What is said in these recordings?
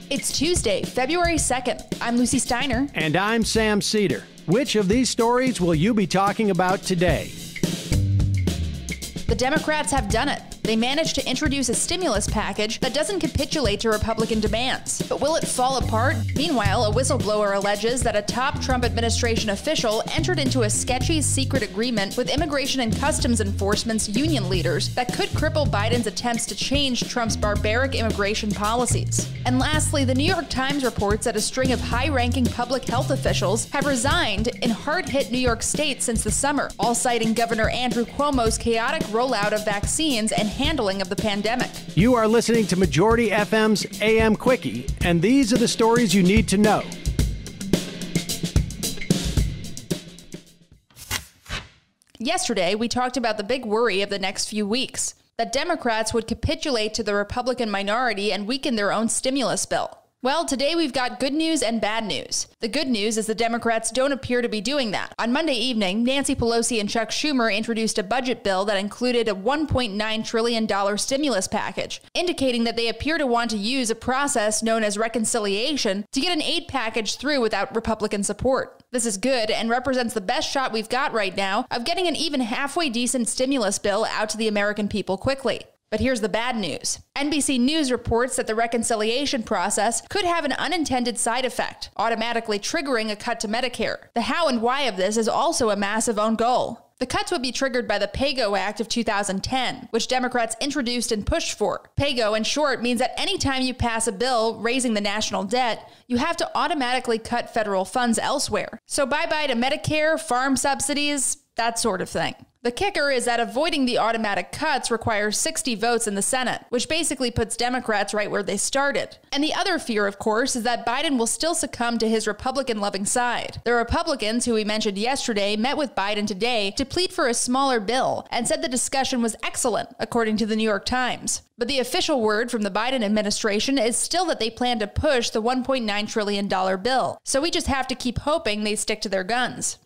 It's Tuesday, February 2nd. I'm Lucy Steiner. And I'm Sam Cedar. Which of these stories will you be talking about today? The Democrats have done it. They managed to introduce a stimulus package that doesn't capitulate to Republican demands. But will it fall apart? Meanwhile, a whistleblower alleges that a top Trump administration official entered into a sketchy secret agreement with Immigration and Customs Enforcement's union leaders that could cripple Biden's attempts to change Trump's barbaric immigration policies. And lastly, the New York Times reports that a string of high-ranking public health officials have resigned in hard-hit New York State since the summer, all citing Governor Andrew Cuomo's chaotic rollout of vaccines and handling of the pandemic. You are listening to Majority FM's AM Quickie, and these are the stories you need to know. Yesterday, we talked about the big worry of the next few weeks, that Democrats would capitulate to the Republican minority and weaken their own stimulus bill. Well, today we've got good news and bad news. The good news is the Democrats don't appear to be doing that. On Monday evening, Nancy Pelosi and Chuck Schumer introduced a budget bill that included a $1.9 trillion stimulus package, indicating that they appear to want to use a process known as reconciliation to get an aid package through without Republican support. This is good and represents the best shot we've got right now of getting an even halfway decent stimulus bill out to the American people quickly. But here's the bad news. NBC News reports that the reconciliation process could have an unintended side effect, automatically triggering a cut to Medicare. The how and why of this is also a massive own goal. The cuts would be triggered by the PAYGO Act of 2010, which Democrats introduced and pushed for. PAYGO, in short, means that any time you pass a bill raising the national debt, you have to automatically cut federal funds elsewhere. So bye-bye to Medicare, farm subsidies, that sort of thing. The kicker is that avoiding the automatic cuts requires 60 votes in the Senate, which basically puts Democrats right where they started. And the other fear, of course, is that Biden will still succumb to his Republican-loving side. The Republicans, who we mentioned yesterday, met with Biden today to plead for a smaller bill and said the discussion was excellent, according to the New York Times. But the official word from the Biden administration is still that they plan to push the $1.9 trillion bill. So we just have to keep hoping they stick to their guns.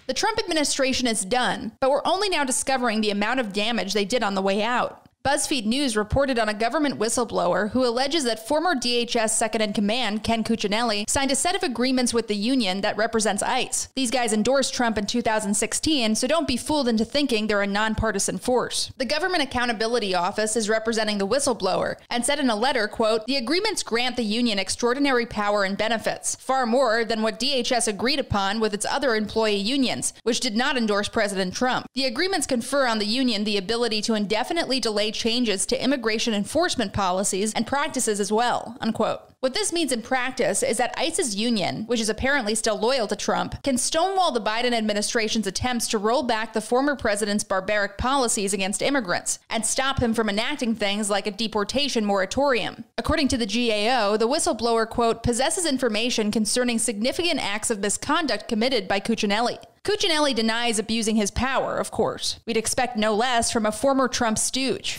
The Trump administration is done, but we're only now discovering the amount of damage they did on the way out. BuzzFeed News reported on a government whistleblower who alleges that former DHS second-in-command, Ken Cuccinelli, signed a set of agreements with the union that represents ICE. These guys endorsed Trump in 2016, so don't be fooled into thinking they're a nonpartisan force. The Government Accountability Office is representing the whistleblower and said in a letter, quote, "The agreements grant the union extraordinary power and benefits, far more than what DHS agreed upon with its other employee unions, which did not endorse President Trump. The agreements confer on the union the ability to indefinitely delay changes to immigration enforcement policies and practices as well," unquote. What this means in practice is that ICE's union, which is apparently still loyal to Trump, can stonewall the Biden administration's attempts to roll back the former president's barbaric policies against immigrants and stop him from enacting things like a deportation moratorium. According to the GAO, the whistleblower, quote, "possesses information concerning significant acts of misconduct committed by Cuccinelli." Cuccinelli denies abusing his power, of course. We'd expect no less from a former Trump stooge.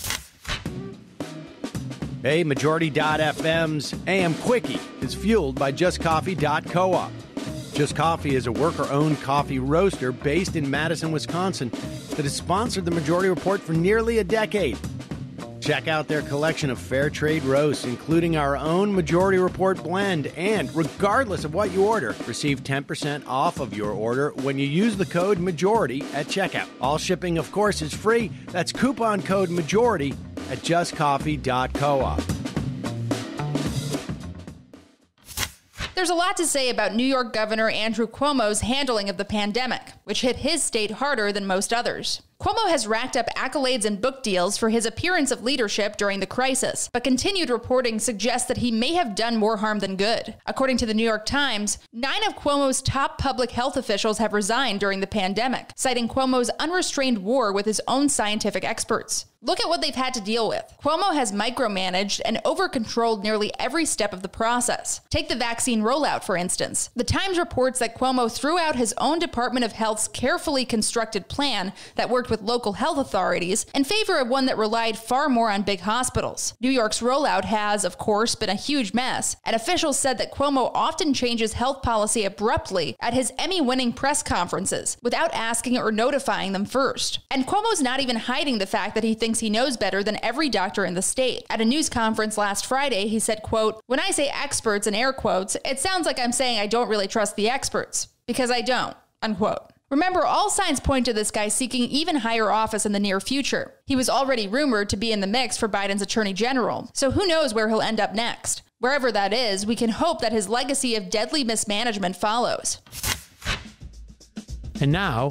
Hey, Majority.fm's AM Quickie is fueled by JustCoffee.coop. Just Coffee is a worker-owned coffee roaster based in Madison, Wisconsin that has sponsored the Majority Report for nearly a decade. Check out their collection of fair trade roasts, including our own Majority Report blend. And regardless of what you order, receive 10% off of your order when you use the code MAJORITY at checkout. All shipping, of course, is free. That's coupon code MAJORITY at justcoffee.coop. There's a lot to say about New York Governor Andrew Cuomo's handling of the pandemic, which hit his state harder than most others. Cuomo has racked up accolades and book deals for his appearance of leadership during the crisis, but continued reporting suggests that he may have done more harm than good. According to the New York Times, 9 of Cuomo's top public health officials have resigned during the pandemic, citing Cuomo's unrestrained war with his own scientific experts. Look at what they've had to deal with. Cuomo has micromanaged and over-controlled nearly every step of the process. Take the vaccine rollout, for instance. The Times reports that Cuomo threw out his own Department of Health's carefully constructed plan that worked with with local health authorities in favor of one that relied far more on big hospitals. New York's rollout has, of course, been a huge mess, and officials said that Cuomo often changes health policy abruptly at his Emmy-winning press conferences without asking or notifying them first. And Cuomo's not even hiding the fact that he thinks he knows better than every doctor in the state. At a news conference last Friday, he said, quote, "When I say experts in air quotes, it sounds like I'm saying I don't really trust the experts, because I don't," unquote. Remember, all signs point to this guy seeking even higher office in the near future. He was already rumored to be in the mix for Biden's attorney general, so who knows where he'll end up next. Wherever that is, we can hope that his legacy of deadly mismanagement follows. And now,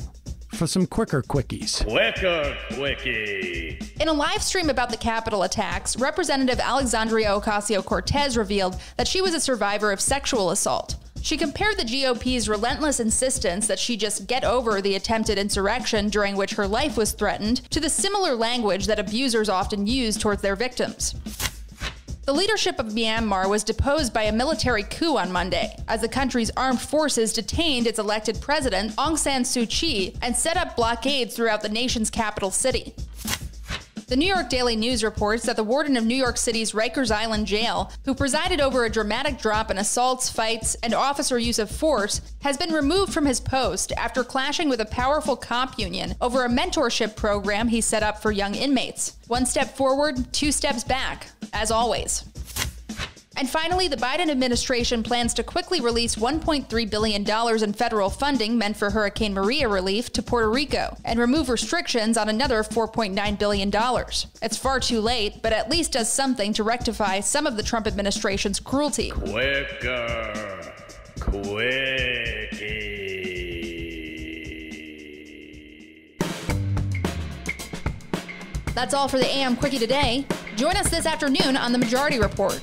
for some quicker quickies. Quicker quickie. In a live stream about the Capitol attacks, Representative Alexandria Ocasio-Cortez revealed that she was a survivor of sexual assault. She compared the GOP's relentless insistence that she just get over the attempted insurrection during which her life was threatened to the similar language that abusers often use towards their victims. The leadership of Myanmar was deposed by a military coup on Monday, as the country's armed forces detained its elected president, Aung San Suu Kyi, and set up blockades throughout the nation's capital city. The New York Daily News reports that the warden of New York City's Rikers Island jail, who presided over a dramatic drop in assaults, fights, and officer use of force, has been removed from his post after clashing with a powerful cop union over a mentorship program he set up for young inmates. One step forward, two steps back, as always. And finally, the Biden administration plans to quickly release $1.3 billion in federal funding meant for Hurricane Maria relief to Puerto Rico and remove restrictions on another $4.9 billion. It's far too late, but at least does something to rectify some of the Trump administration's cruelty. Quicker quickie. That's all for the AM Quickie today. Join us this afternoon on The Majority Report.